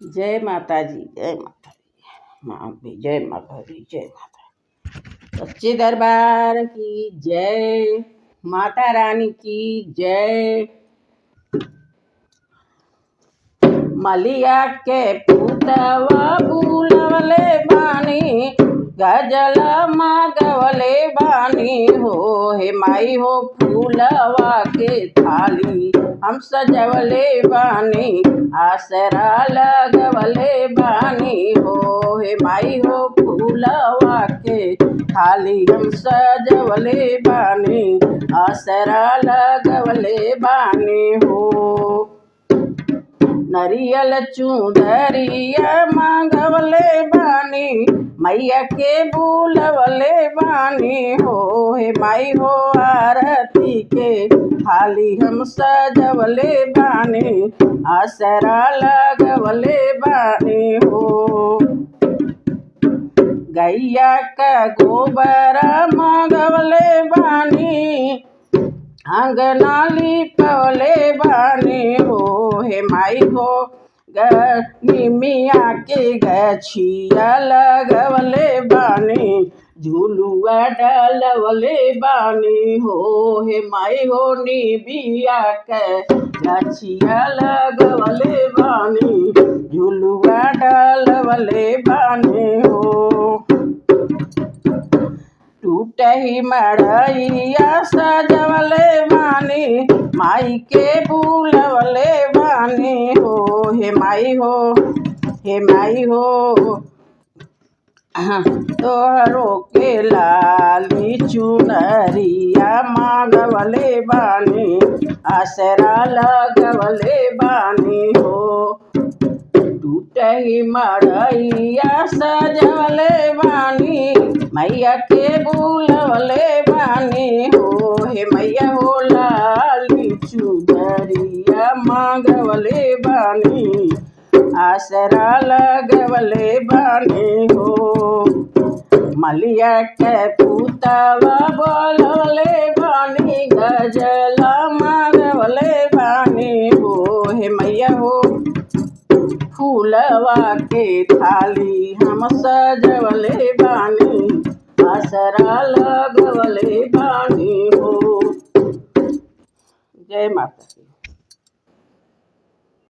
जय माता जी, जय माता दी। माँ भी जय माता दी, जय माता। सच्चे दरबार की जय, माता रानी की जय। मलिया के पुतवा बुलवले बानी, गजल मागवले बानी हो। हे माई हो फूलवा के थाली हम सजवले बानी, आसरा लगवले बानी हो। हे माई हो फूलवा के थाली हम सजवले बानी, आसरा लगवले बानी हो। नरियल चुंदरिया मांगवले बानी, मैया के बुलवले बानी हो। हे माई हो आरती के थाली हम सजवले बानी, आसरा लगवले बानी हो। गैया का गोबर मांगवले बानी, अंगना लिपवले बानी हो। हे माई हो निमिया के गछिया लगवले बानी, झुलुआ डलवले बानी हो। हे माई हो निमिया के गछिया लगवले बानी, झुलुआ डलवले बानी हो। टूटही मड़ैया सजवले बानी, माई के बुलवले बानी हो। हे माई हो, हे माई हो तोहरो के लाली चुनरिया मांगवले बानी, आसरा लगवले बानी हो। टूटही मड़ैया सजवले बानी, मैया के बुलवले बानी हो। हे मैया हो लाली चुनरिया मांगवले बानी, आसरा लगवले बानी हो। मलिया के पुतवा बोलवले बानी, गजला मांगवले बानी हो। हे मैया हो फूलवा के थाली हम सजवले बानी, आसरा लगवले बानी हो। जय माता।